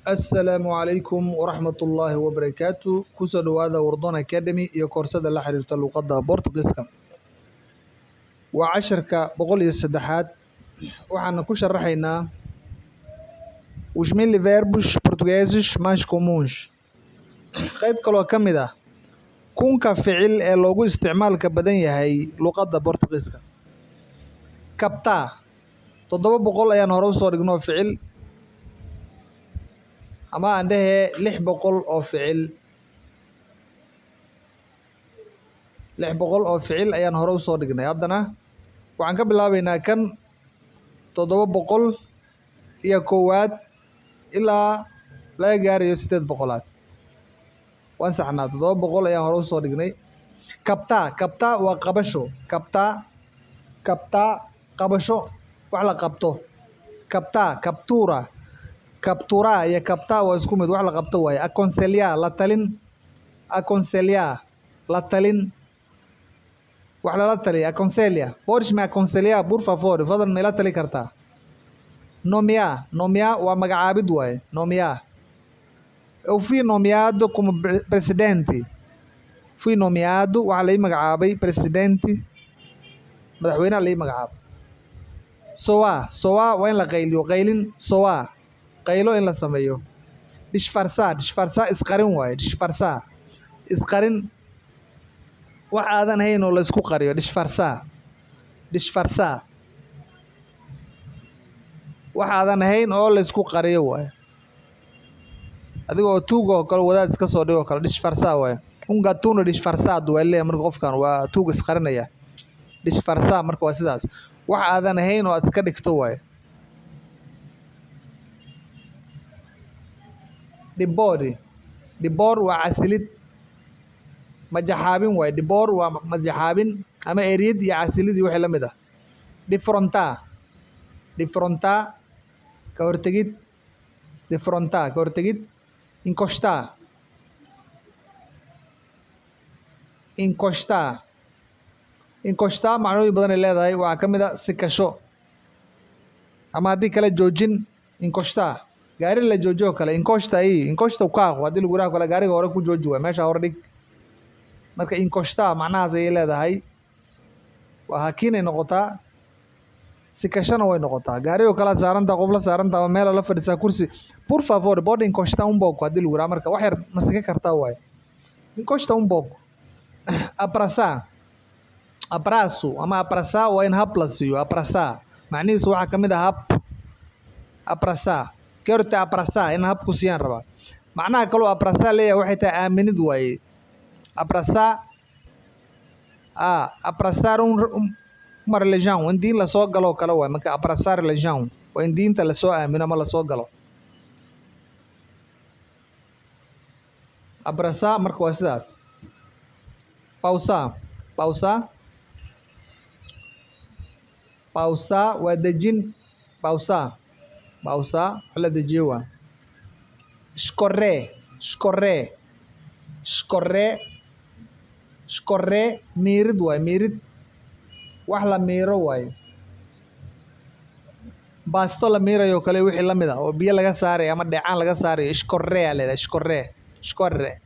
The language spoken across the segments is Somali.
Assalaamu calaykum waraxmatullaahi wabarakaatu. Kusoo dhawaada Wardon Academy iyo koorsada la xiriirta luqadda Boortaqiiska. Waa casharka 103aad. Waxaan ku sharaxaynaa os verbos portugueses mais comuns. Qayb kaloo ka mid ah kunka ficil ee loogu isticmaalka badan yahay luqadda Boortaqiiska. Captar 700 ayaan hore usoo dhignoo ficil ama aan dhehe 600 oo ficil 600 oo ficil ayaan hore usoo dhignay. Haddana waxaan ka bilaabaynaa kan 700 iyo koowaad ilaa laga gaarayo 800aad. waan saxnaa 700 ayaan hore usoo dhignay. Captar waa qabasho. Captar qabasho wax la qabto. Captura iyo captar waa isku mid, wax la qabto waaye. Aconselhar la talin. La talin wax lala taliya. Aconselha. Podes me aconselhar por favor? Fadlan ma ila tali kartaa? Nomear waa magacaabid waaye. Nomear. Eu fui nomeado como presidente. Fui nomeado, waxaa la ii magacaabay presidente. Madaxweynaha la ii magacaabay. Soar waa in la qayliyo. Qaylin. Soar qaylo in la sameeyo. Disfarçar isqarin waaye. Isqarin wax aadan hayn oo la isku qariyo. Disfarçar wax aadan hayn oo la isku qariyo waaye. adigoo tuug oo kale wadaad iska soo dhigo kale disfarçar waaye. Un gatuno disfarçado waa leeyahay marka qofkan waa tuug isqarinaya. Disfarçar marka waa sidaas. wax aadan hayn oo aad iska dhigto waaye. Dibor waa casilid. Majaxaabin waaye. Dibor waa majaxaabin ama eriyad iyo casilid iyo wixii la mid ah. Defrontar ka hortegid. Encostar macnooyin badan ay leedahay. Waxaa ka mid ah sikasho ama haddii kale joojin. Encostar gaari la joojiyo kale. Encosta u kaaqo haddii lagu yiraahdo kale gaariga hore ku jooji waaye. meesha hore dhig. marka encostar macnahaas ayay leedahay. waa hakiinay noqotaa. sikashana way noqotaa. gaarigo kale saarantaa, qof la saarantaa ama meel la fadhisaa kursi. Por favor, pode encostar um pouco haddii lagu yiraahdo marka wax yar ma sika kartaa waaye. Encosta um pouco. Abraço ama abraçar waa in hab la siiyo. Abraçar macnihiisu waxaa ka mid ah hab. Abraçar quero te abraçar in hab ku siiyaan rabaa. macnaha kaloo abraçar leeyahay waxay tahay aaminid waaye. Abraçar uma religião in diin lasoo galo kale waaye. marka abraçar religião waa in diinta lasoo aamino ama lasoo galo. Abraçar marka waa sidaas. Pausar waa dejin. Pausar wax la dejiyo waa. Escorrer miirid waaye. Miirid wax la miiro waaye. baasto la miirayo kale wixii la mid ah oo biyo laga saaray ama dheecaan laga saarayo. Escorrer la yiraahdaa. Escorrer.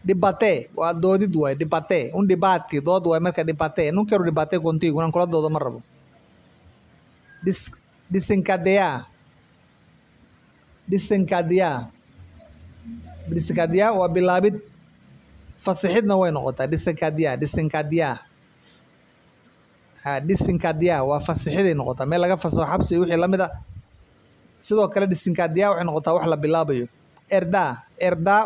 Debate waa doodid waaye. Un debate dood waaye marka debate. Não quero debater contigo. Inaan kula doodo ma rabo. Desencadear waa bilaabid. Fasixidna way noqotaa. Desencadear waa fasixiday noqotaa. meel laga fasaxo xabsi wixii la mid ah. sidoo kale desencadear waxay noqotaa wax la bilaabayo. Herdar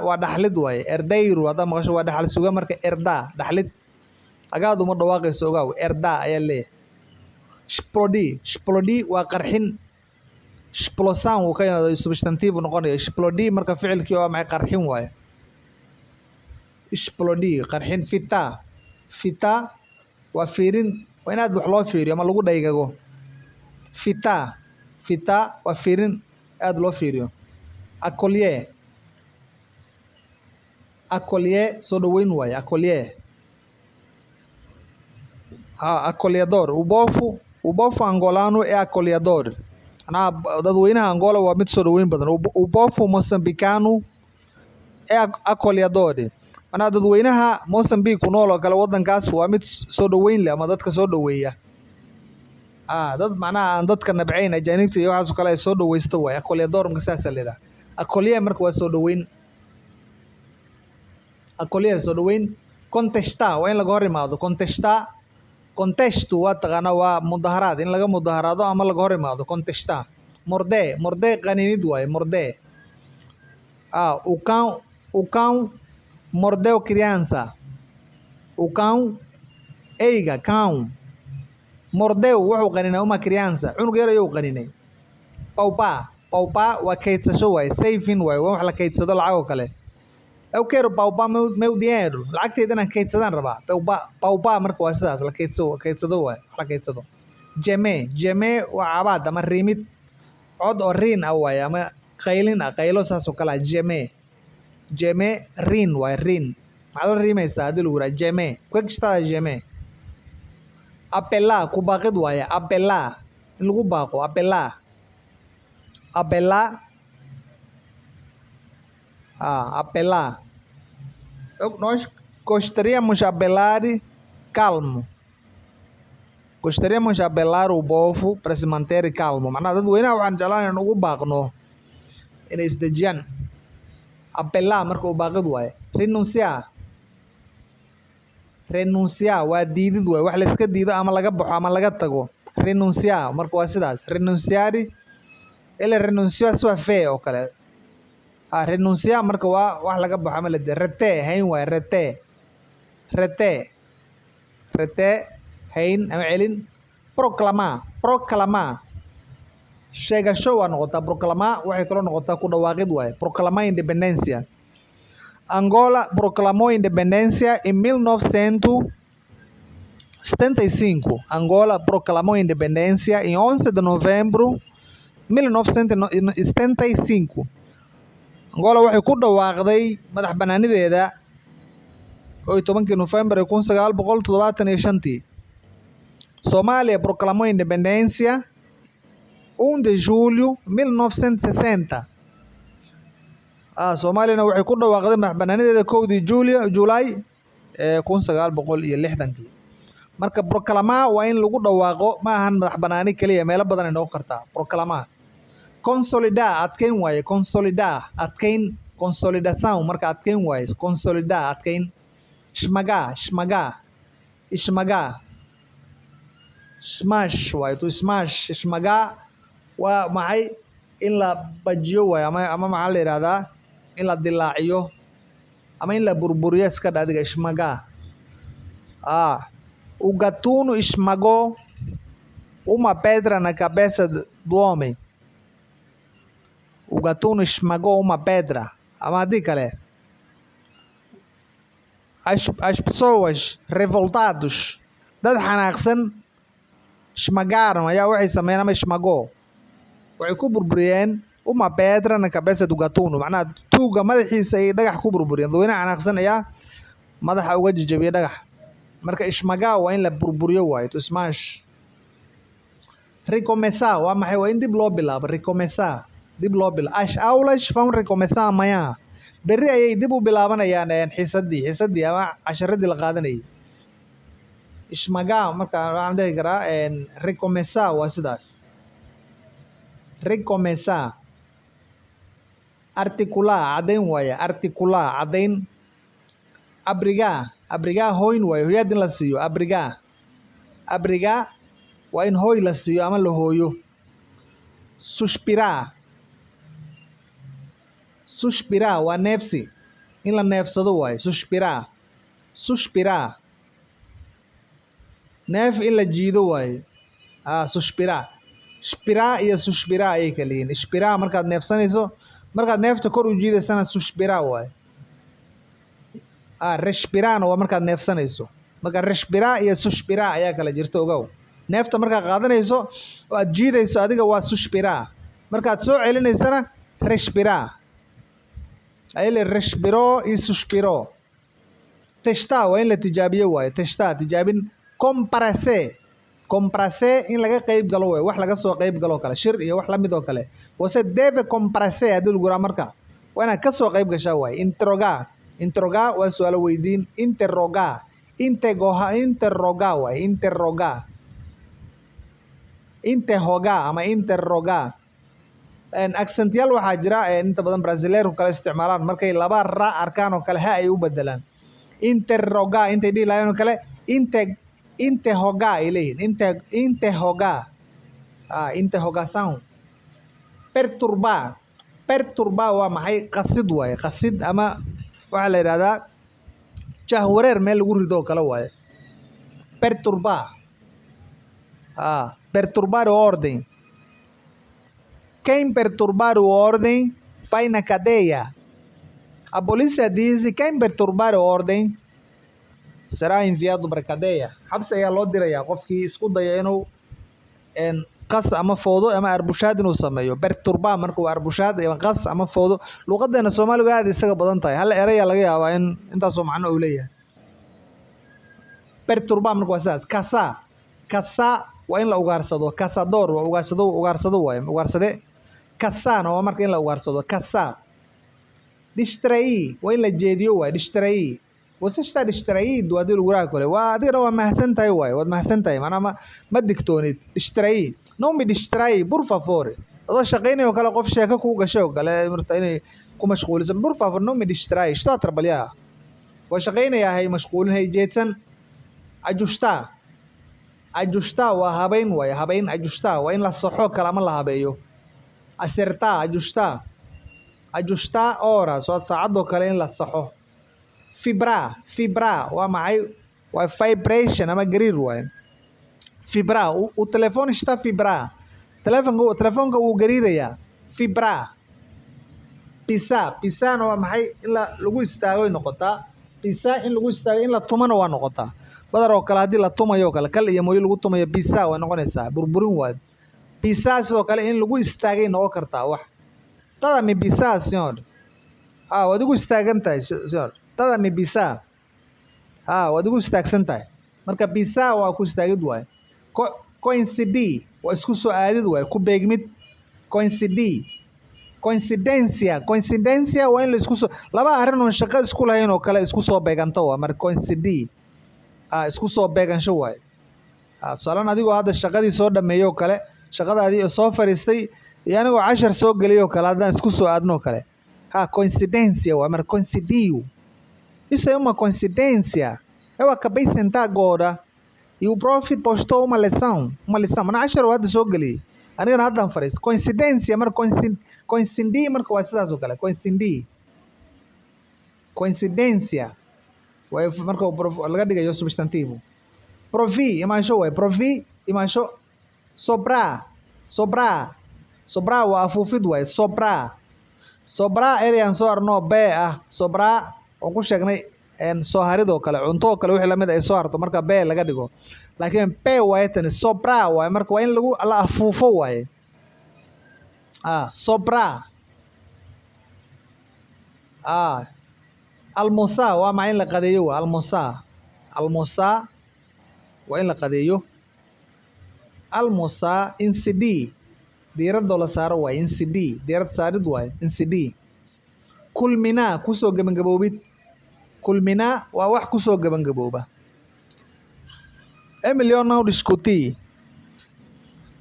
waa dhaxlid waaye. Herdeiro haddaad maqasho waa dhaxal suga. marka herdar dhaxlid. agaad uma dhawaaqayso ogaaw. Herdar ayaa leeyahay. Explodir waa qarxin. Explosão wuu ka yimaado substantivo noqonayo. Explodir marka ficilkii waa maxay qarxin waaye. Explodir qarxin. Fitar waa fiirin. waa inaad wax loo fiiriyo ama lagu dhaygago. Fitar waa fiirin aad loo fiiriyo. Acolher soo dhaweyn waaye. Acolhedor. O povo angolano é acolhedor. macnaha dadweynaha Angola waa mid soo dhaweyn badan. O povo moçambicano é acolhedor. Macnaha dadweynaha Mozambique ku nool oo kale waddankaas waa mid soo dhaweyn leh ama dadka soo dhaweeya. Dad macnaha aan dadka nabcayn ajaanibta iyo waxaas oo kale ay soo dhaweysto waay. Acolhedor marka saas la yiraahdaa. Acolher marka waa soo dhaweyn. Acolher soo dhaweyn. Contestar waa in laga hor imaado. Contestar contesto waa taqaanaa waa mudaharaad in laga mudaharaado ama laga hor imaado. Contestar. Morder qaniinid waaye. Morder. O cão mordeu criança. O cão eyga cão mordeu wuxuu qaninay uma criança cunug yar ayuu qaninay. Paupá waa kaydsasho waaye. Saving waaye waa wax la kaydsado lacag oo kale. Eu quero paupar meu dinheiro. Lacagtayda inaan kaydsadaan rabaa. Paupar marka waa sidaas la kaydsado waaye wax la kaydsado. Jeme waa cabaad ama riimid cod oo riin ah waaye ama qaylin ah qaylo saas oo kale ah. Jeme riin waaye riin. Maxaad la riimaysaa haddii lagu yiraahdo jeme. Ku xigtaa jeme. Apelar ku baaqid waaye. Apelar in lagu baaqo. Apelar. Apelar. Nós gostaríamos de apelar calmo. Gostaríamos de apelar o povo para se manter calmo. Macnaha dadweynaha waxaan jeclaan inaan ugu baaqno inay isdejiyaan. Apelar marka u baaqid waaye. Renunciar waa diidid waaye. Wax la iska diido ama laga baxo ama laga tago. Renunciar marka waa sidaas. Renunciar ele renunció a sua fé oo kale. Renunciar marka waa wax laga baxo ama la diido. Rete hayn waaye. Rete hayn ama celin. Proclamar sheegasho waa noqotaa. Proclamar waxay kaloo noqotaa ku dhawaaqid waaye. Proclamar independência. Angola proclamou independência em 1975. Angola proclamou independência em 11 de novembro de 1975. Angola waxay ku dhawaaqday madax banaanideeda 17 Novembro de 1975. Somália proclamou independência 1 de julho de 1960. Soomaaliyana waxay ku dhawaaqday madax banaanideeda 1 de July 1960. Marka proclamar waa in lagu dhawaaqo ma ahan madax banaani kaliya meelo badan ay noqon kartaa. Proclamar. Consolidar adkeyn waaye. Consolidar adkeyn. Consolidação marka adkeyn waaye. Consolidar adkeyn. Esmagar. Smash waaye. To smash. Esmagar waa maxay in la bajiyo waaye ama maxaa la yiraahdaa in la dilaaciyo ama in la burburiyo iska dhadiga. Esmagar. O gatuno esmagou uma pedra na cabeça do homem. O gatuno esmagou uma pedra. Ama haddii kale as pessoas revoltados dad xanaaqsan esmagaram ayaa waxay sameeyeen ama esmagou waxay ku burburiyeen uma pedra na cabeça do gatuno. Macnaha tuuga madaxiisa ay dhagax ku burburiyeen. dadweynaha xanaaqsan ayaa madaxa uga jajabiyay dhagax. Marka esmagar waa in la burburiyo waaye. To smash. Recomeçar waa maxay? Waa in dib loo bilaabo. Recomeçar dib loo bilaabo. As aulas vão recomeçar amanhã. Berri ayay dib u bilaabanayaan xiisadii ama casharadii la qaadanayay. Esmagar marka waxaan dhihi karaa recomeçar waa sidaas. Recomeçar. Articular caddayn waaye. Articular caddayn. Abrigar hoyn waaye. Hoyaad in la siiyo. Abrigar waa in hoy la siiyo ama la hooyo. Suspirar waa neefsi in la neefsado waaye. Suspirar neef in la jiido waaye. Suspirar iyo suspirar ayay kala yihiin. Spirar markaad neefsanayso markaad neefta kor u jiidaysana suspirar waaye. Respirana waa markaad neefsanayso. Marka respirar iyo suspirar ayaa kala jirta ogow. Neefta markaad qaadanayso oo aad jiidayso adiga waa suspirar. Markaad soo celinaysana respirar. Ele respirou e suspirou. Testar waa in la tijaabiyo waaye. Testar tijaabin. Comparecer Compraser in laga qayb galo way wax laga soo qayb galo kale shir iyo wax la mid oo kale. Você deve compraser hadii lagu raa marka waa inaad ka soo qayb gashaa way. Interrogar waa su'aalo weydiin. Interrogar way. Interrogar ama interrogar. Accentyaal waxaa jira inta badan Brasileer kala isticmaalaan markay laba ra arkaan oo kale ha ay u bedelaan. Interrogar intay dhihi lahayn oo kale interrogar ay leeyihiin. Interrogação. Perturbar waa maxay? Qasid waaye. Qasid ama waxaa la yidhahdaa jahwareer meel lagu rido kale waaye. Perturbar o ordem. Quem perturbar o ordem vai na cadeia. A polícia diz que quem perturbar a ordem será enviado para a cadeia. Xabsi ayaa loo dirayaa qofkii isku daya inuu qas ama foodo ama arbushaad inuu sameeyo. Perturbar marka waa arbushaad ama qas ama foodo. Luqadeena Soomaaliga aad isaga badan tahay. Hal eray ayaa laga yaabaa in intaasoo macno uu leeyahay. Perturbar marka waa sidaas. Caçar waa in la ugaarsado. Caçador waa ugaarsado waaye. Ugaarsade. Caçar waa marka in la ugaarsado. Caçar. Distrair waa in la jeediyo waaye. Distrair. Você está distraído hadii lagu raa kale. Waa adigana waa mahadsan tahay waaye. Waad mahadsan tahay. Macnaha ma digtoonid. Distrair. Não me distrai, por favor. Adoo shaqaynayo kale qof sheeko kuu gashay oo kale marta inay ku mashquulisan. Por favor, não me distrai. Estou a trabalhar. Waa shaqaynayaa hay mashquulin hay jeedsan. Ajustar waa habeyn waaye. Ajustar waa in la saxo kale ama la habeeyo. Acertar, ajustar horas waa saacadoo kale in la saxo. Fibrar waa maxay? Waa vibration ama gariir waaye. Fibrar, o telefone está a vibrar. Telefoonka wuu gariirayaa. Fibrar. Pisar waa maxay? In lagu istaago noqotaa. Pisar in lagu istaago in la tumana waa noqotaa. Badar oo kale hadii la tumayo kale kal iyo mooyo lagu tumayo pisar waa noqonaysaa. Burburin waaye. Pisar sidoo kale in lagu istaagay noqon kartaa wax. Tada me pisar, senhor. Waad igu istaagan tahay, senhor. Tada me pisar. Waad igu istaagsan tahay. Marka pisar waa ku istaagid waaye. Coincidir waa isku soo aadid waaye. Ku beegmid. Coincidência waa in la isku soo laba arrin oo shaqo isku lahayn oo kale isku soo beeganto waa marka coincidir. Isku soo beegansho waaye. Tusaale adigoo hadda shaqadii soo dhameeyo kale shaqadaadii soo fariistay iyo anigoo 10 soo geliyo kale hadaan isku soo aadno kale. Coincidência waa marka coincidiu. Isso é uma coincidência. Eu acabei de sentar agora e o prof postou uma lição. Mana 10 hadda soo geliyay. Anigana haddaan fariisto. Coincidência marka coincidir marka waa sidaas oo kale. Coincidência waa marka laga dhigayo substantivo. Provir imaansho waaye. Soprar waa afuufid waaye. Soprar ereyaan soo arno bee ah. Soprar oo ku sheegnay soo haridoo kale cunto oo kale wixii lamid ay soo harto marka bee laga dhigo. Laakiin bee waaye tan soprar waaye marka waa in lagu la afuufo waaye. Soprar. Almoçar waa maxay in la qadeeyo waa almoçar waa in la qadeeyo. Almoçar. Incidir diiradoo la saaro waaye. Incidir diirad saarid waaye. Incidir. Culminar kusoo gabagaboobid. Culminar waa wax kusoo gabagabooba. Emilio não discutir.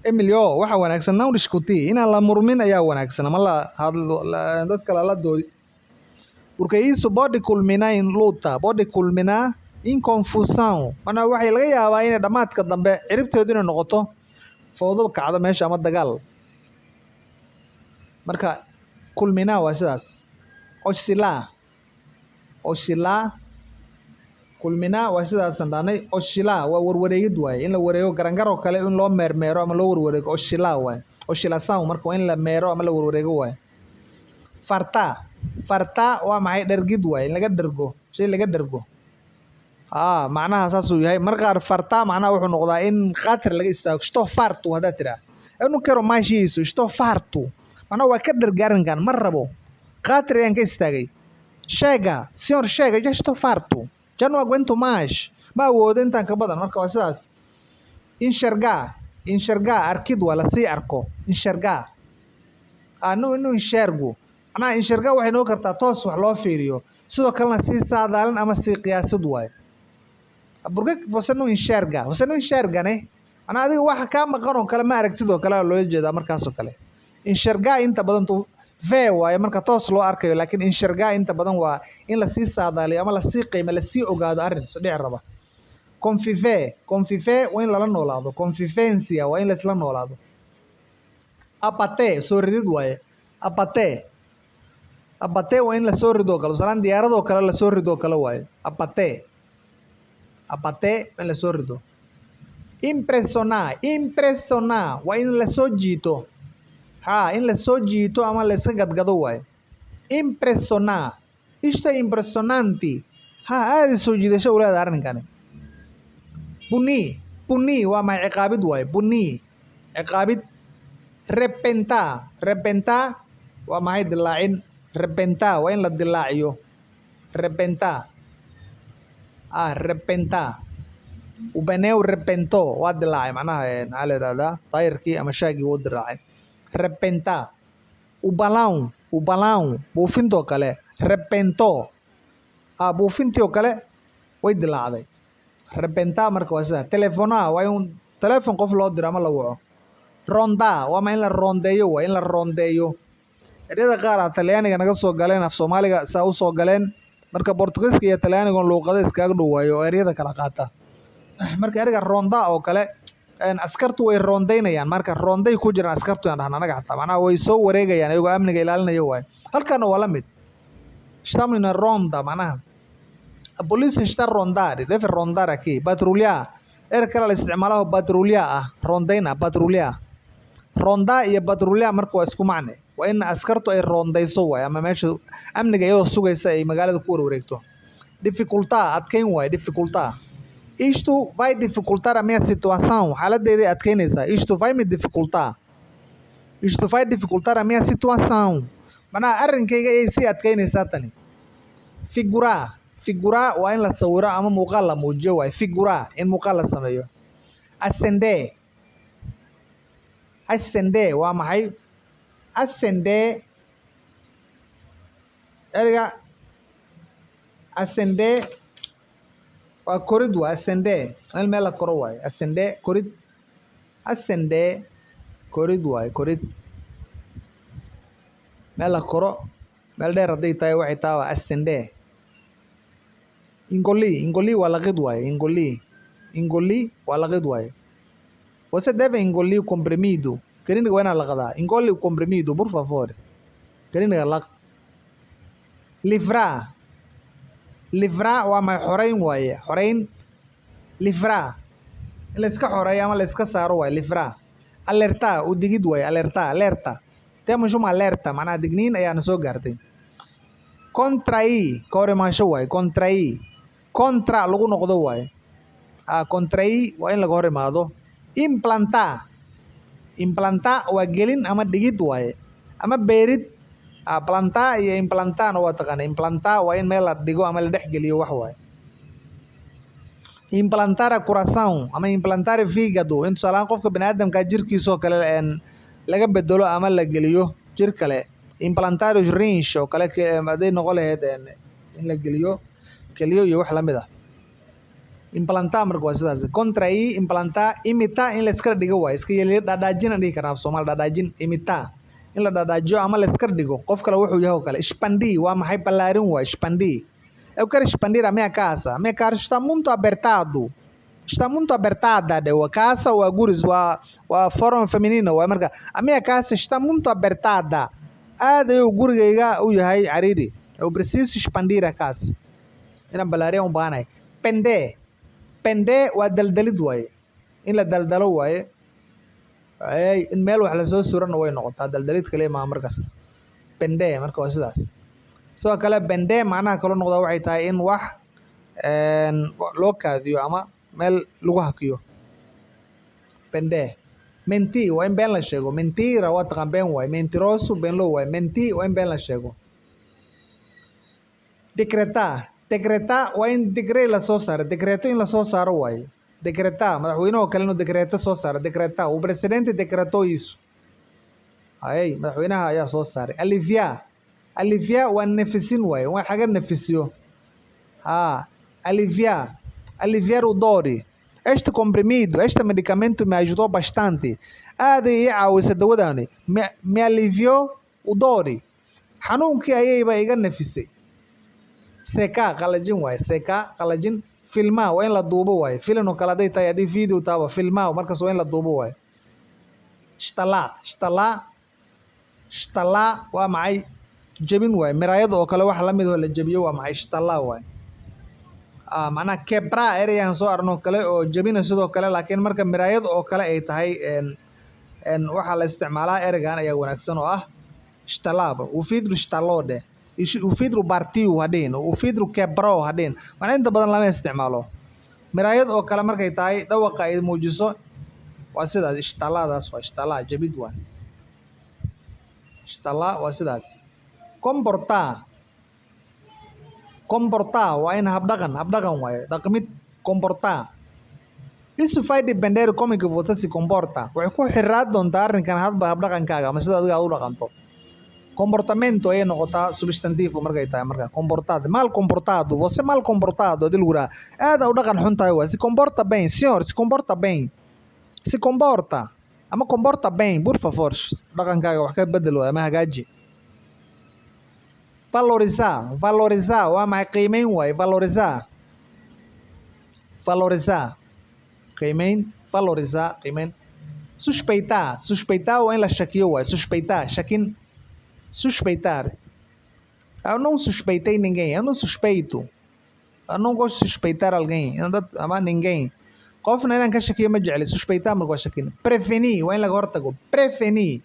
Emilio waxa wanaagsan não discutir inaan la murmin ayaa wanaagsan ama dadka la doodi. Porque isso pode culminar em luta, pode culminar em confusão. Mana waxay laga yaabaa inay dhamaadka dambe ciribteedu inay noqoto fowdo kacdo meesha ama dagaal. Marka culminar waa sidaas. Oscilar. Culminar waa sidaas sandaanay. Oscilar waa warwareegid waaye. In la wareego garangaro kale in loo meermeero ama loo warwareego. Oscilar waaye. Oscilação marka waa in la meero ama la warwareego waaye. Fartar waa maxay? Dhergid waaye. In laga dhergo. Shay laga dhergo. Macnaha saas uu yahay. Marka qaar fartar macnaha wuxuu noqdaa in khatar laga istaago. Estou farto hadaa tiraa. Eu não quero mais isso. Estou farto. Macnaha waa ka dhergay arrinkan ma rabo. Khatar ayaan ka istaagay. Chega, senhor, já estou farto. Já não aguento mais. Ma awoodo intaan ka badan marka waa sidaas. enxergar arkid waa lasii arko enxergar inuu enxergo macnaha enxergar waxay noqon kartaa toos wax loo fiiriyo sidoo kalena sii saadaalin ama sii qiyaasid waaye porque você não enxerga né macnaha adiga waxa kaa maqan oo kale ma aragtid oo kale loola jeedaa markaas oo kale enxergar inta badan ve waaye marka toos loo arkayo laakiin enxergar inta badan waa in lasii saadaaliyo ama lasii qiimo lasii ogaado arrin so dhici raba conviver waa in lala noolaado convivencia waa in laisla noolaado apate soo ridid waaye apate waa in lasoo ridoo kale tusalaan diyaaradoo kale lasoo ridoo kale waaye apate waa in lasoo rido impressionar waa in lasoo jiito in lasoo jiito ama layska gadgado waaye impressionar isto é impressionante aada soo jiidasho u leedahay arrinkani puni waa maxay ciqaabid waaye ciqaabid repenta waa maxay dilaacin repenta waa in la dilaaciyo repenta o pneu repento waa dilaacay macnaha maxaa la yidhahdaa taayirkii ama shaagii wuu dilaacay repenta o balão buufintoo kale repento buufintii oo kale way dilaacday repenta marka waa sida telefona waa in telefon qof loo diro ama la waco ronda waa ma in la rondeeyo waa in la rondeeyo eryada qaar talyaaniga naga soo galeen af soomaaliga saa u soo galeen marka Portugiiska iyo Talyaaniga luuqada iskaga dhawaayo oo eryada kala qaata marka ereyga ronda oo kale askartu way rondeynayaan marka ronday ku jiraan askartu aan dhahnaa anaga xataa macnaha way soo wareegayaan iyagoo amniga ilaalinaya waay halkana waa la mid estamos na ronda macnaha a polícia está a rondar deve rondar aqui patrulhar erey kale la isticmaalaho patrulhar rondeyna patrulhar ronda iyo patrulhar marka waa isku macne waa in askartu ay rondayso waay ama meesha amniga iyadoo sugaysa ay magaalada ku warwareegto dificultar adkeyn waay dificultar isto vai dificultar a minha situação xaaladeedii adkeynaysaa isto vai me dificultar a minha situação macnaha arrinkayga ayay sii adkeynaysaa tani figurar waa in la sawiro ama muuqaal la muujiyo waay figurar in muuqaal la sameeyo ascender waa maxay ascender ereyga ascender waa korid waa ascender in meel la koro waaye ascender korid waaye korid meel la koro meel dheer hadday tahay waxay tahay waa ascender engoli waa laqid waaye engoli waa laqid waaye você deve engolir comprimido kaniiniga waa inaa laqadaa engoli comprimido por favor kaniiniga laq livrar waa maxay xoreyn waaye xoreyn livrar in la iska xoreeyo ama la iska saaro waaye livrar alerta u digid waaye alerta temos uma alerta macnaha digniin ayaana soo gaartay contrair ka hor imaansho waaye contra lagu noqdo waaye contrair waa in laga hor imaado implantar waa gelin ama dhigid waaye ama beerid plantar iyo implantana waa taqaana implantar waa in meel la dhigo ama la dhex geliyo wax waaye implantar coração ama implantar fígado in tusaalahaan qofka baniaadamka jirkiisoo kale laga bedelo ama la geliyo jir kale implantar rins oo kale hadday noqon lahayd in la geliyo keliyo iyo wax lamid ah implantar marka waa sidaas contrair implantar imitar in la iska dhigo waaye iska yeeliyo dhadhaajin aan dhihi karnaa af Soomaali dhadhaajin imitar in la dhadhaajiyo ama la iska dhigo qof kale wuxuu yahay oo kale expandir waa maxay ballaarin waaye expandir eu quero expandir a minha casa está muito apertada casa waa guris waa forma feminina waaye marka a minha casa está muito apertada aad ayuu gurigayga u yahay cariiri eu preciso expandir a casa inaan ballaariyan u baahanahay pende waa daldalid waaye in la daldalo waaye in meel wax lasoo surana way noqotaa daldalid kaliya maaha mar kasta pende marka waa sidaas sidoo kale pende macnaha kaloo noqdaa waxay tahay in wax loo kaadiyo ama meel lagu hakiyo pende menti waa in been la sheego mentira waa taqaan been waaye mentiroso beenlow waaye menti waa in been la sheego decreta waa in decree lasoo saaro decreto in lasoo saaro waaye decretar madaxweynaha kale inuu decreto soo saaro decretar o presidente decretou isso ay madaxweynaha ayaa soo saaray aliviar waa nefisin waaye waa xaga nefisiyo aliviar o dor este comprimido este medicamento me ajudou bastante aad ay ii caawisay dawadani me aliviou o dor xanuunkii ayayba iga nefisay seca qalajin waaye seca qalajin filmaa waa in la duubo waaye filim oo kale haday tahay haddii video taaba filmaa markaas waa in la duubo waaye shtalaa waa maxay jebin waaye miraayada oo kale wax lamid oo la jebiyo waa maxay shtalaa waaye macnaha kebra ereyaan soo arno kale oo jebina sidoo kale laakiin marka miraayada oo kale ay tahay waxaa la isticmaalaa ereygan ayaa wanaagsan oo ah shtalaba o vidro shtalou dheh o vidro partiu hadhihin o vidro quebrou hadhihin macnaa inta badan lama isticmaalo miraayad oo kale markay tahay dhawaqa ay muujiso waa sidaas ishtaladaas waa ishtalaa jebid waa ishtalaa waa sidaas comportar waa in habdhaqan waaye dhaqmid comportar isso vai depender como que você se comporta waxay ku xiraan doontaa arrinkan hadba habdhaqankaaga ama sida adiga aad u dhaqanto comportamento ayay noqotaa substantivo markay tahay marka comportado mal comportado você mal comportado hadii lagu yiraahdo aad u dhaqan xun tahay waa se comporta bem senhor se comporta bem se comporta ama comporta bem por favor dhaqankaaga wax ka bedel waa ama hagaaji valorizar waa maxay qiimeyn waaye valorizar qiimeyn valorizar qiimeyn suspeitar waa in la shakiyo waaye suspeitar eu não suspeitei ninguém eu não suspeito eu não gosto de suspeitar alguém ama ninguém qofna inaan ka shakiyo ma jecli suspeitar marka waa shakin prevenir waa in laga hortago prevenir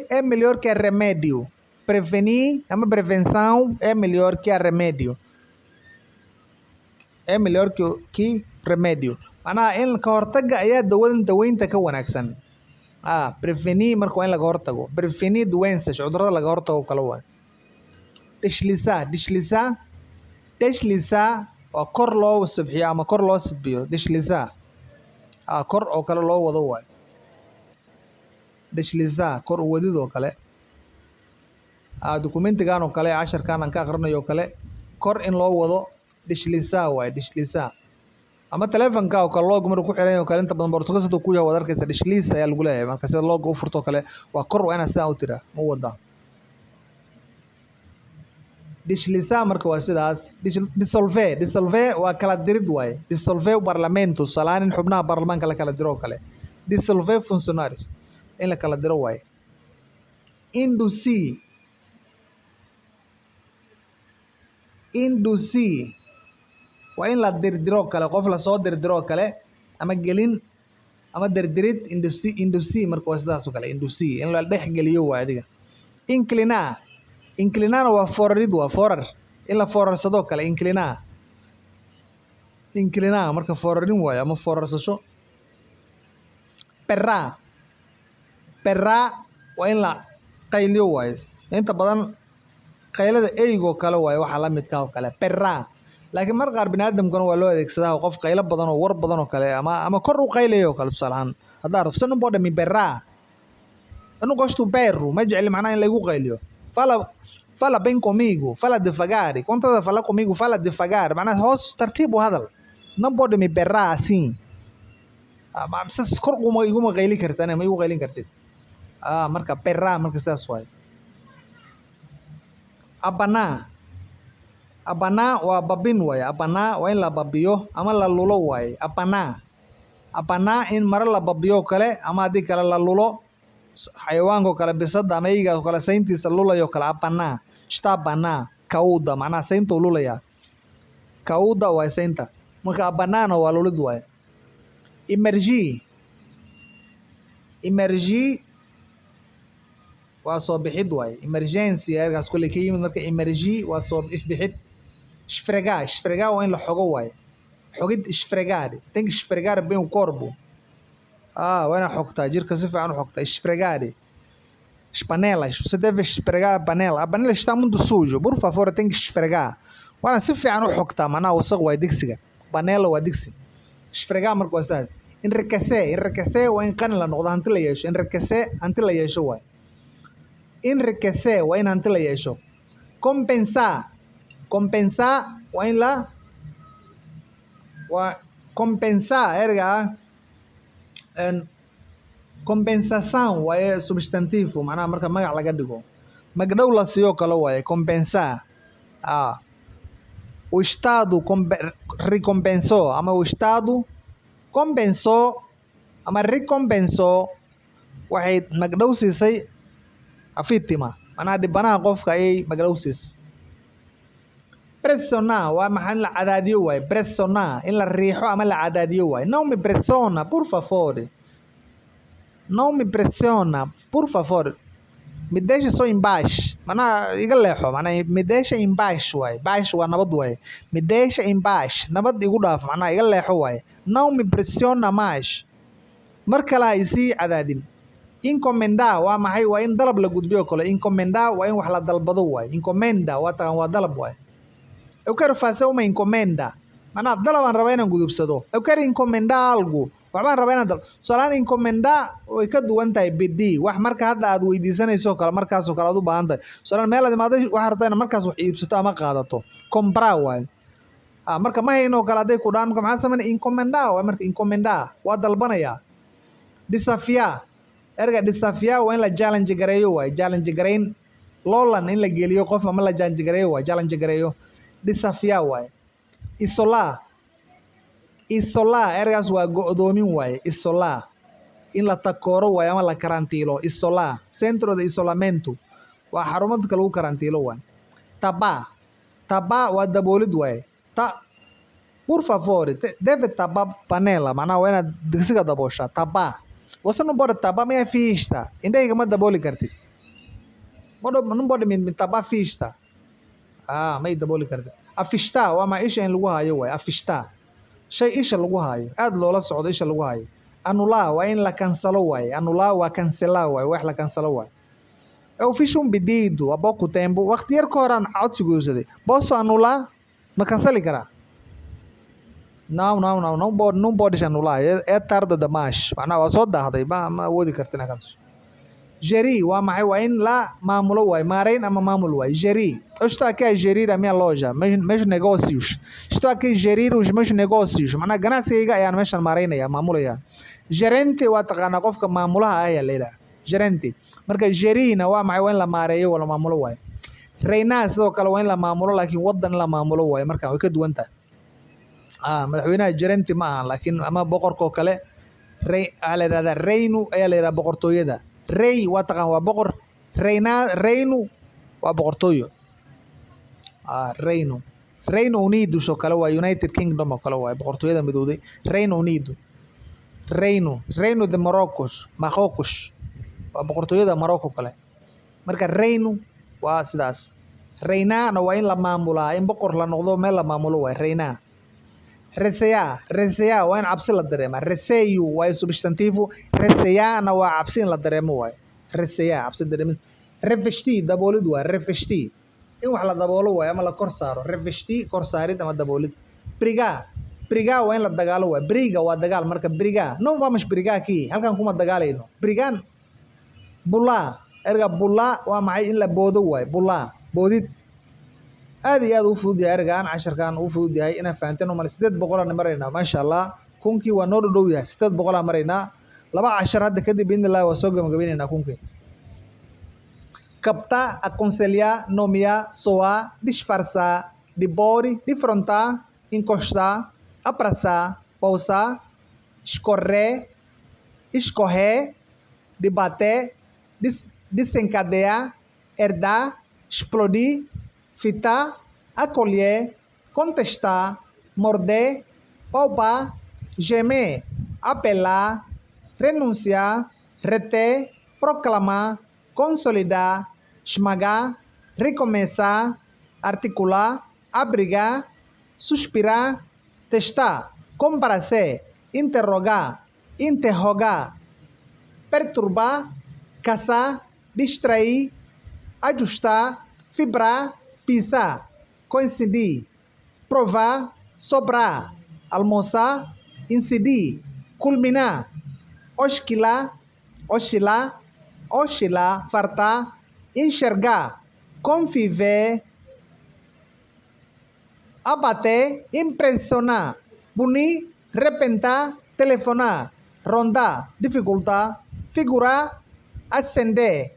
é melhor que remédio prevenir ama prevenção é melhor que remédio é melhor que remédio macnaha in ka hortaga ayaa daweynta ka wanaagsan prevenir marka waa in laga hortago prevenir doenças cudurada laga hortago kala waa deslizar waa kor loo subxiyo ama kor loo sidbiyo deslizar kor oo kale loo wado waayo deslizar kor u wadid oo kale documentigan oo kale casharkan aan ka aqrinayo oo kale kor in loo wado deslizar waaye deslizar ama telefonka oo kale log markuu ku xiran yahay oo kale inta badan Portuguese ku yahay wad arkaysa desliz ayaa lagu leeyahay marka sida log u furto kale waa kor waa inaad sidaa u tiraa ma wada deslizar marka waa sidaas dissolver waa kala dirid waaye dissolver o parlamento salaan in xubnaha baarlamaanka la kala diro oo kale dissolver funcionários in la kala diro waaye induzir waa in la dirdiro kale qof lasoo dirdiro kale ama gelin ama dirdirid indusi marka waa sidaas oo kale indusi in la dhex geliyo waa adiga inclinar waa forarid waa forar in la forarsado kale inclinar marka forarin waayo ama forarsasho perra waa in la qayliyo waayo inta badan qaylada eygoo kale waayo waxaa la midka oo kale perra laakiin mar qaar biniaadamkuna waa loo adeegsadaa qof qaylo badan oo war badan oo kale ama kor u qaylayo oo kale tusaale ahaan haddaa aragto non pode me berrar eu não gosto do berro ma jecli macnaha in laygu qayliyo fala bem comigo fala devagar quando estás a falar comigo fala devagar macnaha hoos tartiib u hadal non pode me berrar assim sas kor iguma qayli kartane ma igu qaylin kartid marka berrar marka sidaas waaye abanaa waa babin waaye abanaa waa in la babiyo ama la lulo waaye abanaa in mare la babiyo kale ama haddii kale la lulo xayawaanko kale bisada ama eyga oo kale sayntiisa lulayo kale abanaa está abanaa cauda macnaha saynta u lulaya cauda waa saynta marka abanaana waa lulid waaye emergi waa soo bixid waaye emergency ergaas kule ka yimid marka emergi waa soo ifbixid esfregar waa in la xogo waaye xogid esfregar tem que esfregar bem o corpo waa inaad xogtaa jirka si fiican u xogtaa esfregar as panelas você deve esfregar a panela está muito sujo por favor tem que esfregar waa inaad si fiican u xogtaa macnaha wasaq waaye digsiga panela waa digsi. Esfregar marka waa saas. Enriquecer waa in qani la noqdo, hanti la yeesho. Enriquecer hanti la yeesho waay. Enriquecer waa in hanti la yeesho. Compensar waa in la compensar erga compensação waaye substantivo, macnaha marka magac laga dhigo. Magdhow la siiyo kale waaye compensar. O Estado recompensou ama o Estado compensou ama recompensou waxay magdhow siisay a vítima, macnaha dhibanaha qofka ayay magdhow siisay. Pressionar waa maxaa in la cadaadiyo waaye. Pressionar in la riixo ama la cadaadiyo waaye. Não me pressiona, por favor. Não me pressiona, por favor. Me deixa só embaixo. Macnaha iga leexo, macnaha me deixa embaixo waaye. Baixo waa nabad waaye. Me deixa embaixo, nabad igu dhaaf, macnaha iga leexo waaye. Não me pressiona mais. Mar kale ha isii cadaadin. Encomendar waa maxay? Waa in dalab la gudbiyo kale. Encomendar waa in wax la dalbado waaye. Encomenda waa taqaan waa dalab waaye. Eu quero fazer uma encomenda. Macnaha dalabaan rabaa inaan gudubsado. Eu quero encomendar algo. Waxbaan rabaa inaan dalbo. Solaan encomendar way ka duwan tahay pedir. Wax marka hadda aad weydiisanayso kale markaasoo kale aad u baahan tahay. Solaan meel aad imaado waxaad rabtaa inaad markaas wax iibsato ama qaadato. Comprar waaye. Marka ma hayno kale hadday ku dhahaan marka maxaa sameynaya? Encomendar waaye. Marka encomendar waa dalbanaya. Desafiar erga desafiar waa in la challenge gareeyo waaye. Challenge gareyn loolan in la geliyo qof ama la challenge gareeyo waaye. Challenge gareeyo desafiar waaye. Isolar ergaas waa go'doomin waaye. Isolar in la takooro waaye ama la karantiilo. Isolar centro de isolamento waa xarumo dadka lagu karantiilo waaye. Tapar waa daboolid waaye. Por favor, deve tapar panela, macnaha waa inaad digsiga dabooshaa. Tapar você não pode tapar minha vista. Indhahayga ma dabooli kartid. Não pode me tapar vista. may dabooli kartid. Afishtaa waa ma isha in lagu hayo waaye. Afishtaa shay isha lagu hayo, aad loola socdo isha lagu hayo. Anular waa in la cancelo waaye. Anular waa cancelar waaye, wax la cancelo waaye. Eu fiz pedido há pouco tempo, waqti yar ka hor aan codsi guursaday. Posso anular? Ma canceli karaa? Não podes anular. É tarde demais. Macnaha waa soo daahday, ma awoodi kartid inaad cancesho. Gerir waa maxay? Waa in la maamulo waaye. Maareyn ama maamul waaye. Gerir. Eu estou aqui a gerir a minha loja, meus negócios. Estou aqui a gerir os meus negócios. Macnaha ganacsigayga ayaan meeshan maareynaya, maamulaya. Gerente waa taqaanaa qofka maamulaha ayaa la yidhaha. Gerente. Marka gerirna waa maxay? Waa in la maareeyo oo la maamulo waaye. Reinar sidoo kale waa in la maamulo, laakiin wadan in la maamulo waaye. Marka way ka duwan tahay. Madaxweynaha gerente ma aha, laakiin ama boqorka oo kale waxaa la yidhahdaa reino ayaa la yidhaha boqortooyada. Rey waa taqaan waa boqor. Reino waa boqortooyo. Reino Unidos oo kale waa United Kingdom oo kale waa boqortooyada midowday. Reino Unido. Reino de Marrocos waa boqortooyada Morocco kale. Marka reino waa sidaas. Reinarna waa in la maamulaa, in boqor la noqdo meel la maamulo waaye. Reinar. Recear waa in cabsi la dareema. Receio waa substantivo. Recearna waa cabsi in la dareemo waaye. Recear cabsi dareemid. Revestir daboolid waaye. Revestir in wax la daboolo waaye ama la kor saaro. Revestir kor saarid ama daboolid. Brigar waa in la dagaalo waaye. Briga waa dagaal. Marka brigar não vamos brigar aqui, halkan kuma dagaalayno. Brigan bular erga bular waa maxay? In la boodo waaye. Bular boodid. aad iyo aad u fudud yahay ergaan casharkan u fudud yahay inaan fahanteen oo mal 800 aan maraynaa. Maasha Allah kunkii waa noo dhow yahay. 800 aan maraynaa. Laba cashar hadda kadib in Allah waa soo gabagabaynaynaa kunkii. Captar, aconselhar, nomear, soar, disfarçar, depor, defrontar, encostar, abraçar, pousar, escorrer, debater, desencadear, herdar, explodir, fitar, acolher, contestar, morder, palpar, gemer, apelar, renunciar, reter, proclamar, consolidar, esmagar, recomeçar, articular, abrigar, suspirar, testar, comparecer, interrogar, perturbar, caçar, distrair, ajustar, fibrar, pisar, coincidir, provar, sobrar, almoçar, incidir, culminar, oscilar, oscilar, oscilar, fartar, enxergar, conviver, abater, impressionar, punir, repentar, telefonar, rondar, dificultar, figurar, ascender,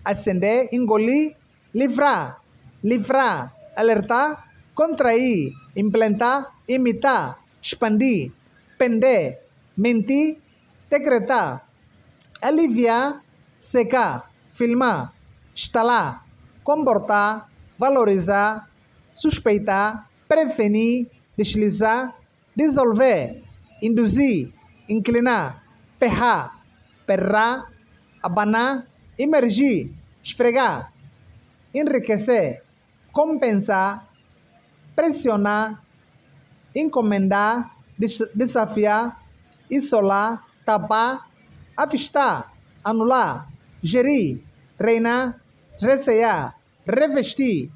ascender, engolir, livrar, livrar, alertar, contrair, implantar, imitar, expandir, pender, mentir, decretar, aliviar, secar, filmar, instalar, comportar, valorizar, suspeitar, prevenir, deslizar, dissolver, induzir, inclinar, perrar, perrar, abanar, emergir, esfregar, enriquecer, compensar, pressionar, encomendar, desafiar, isolar, tapar, avistar, anular, gerir, reinar, recear, revestir,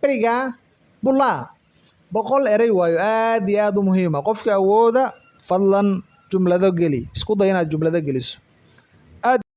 pregar, bular. boqol erey waayo aad iyo aad u muhiim ah. Qofka awooda fadlan jumlado geli. Isku day inaad jumlado geliso.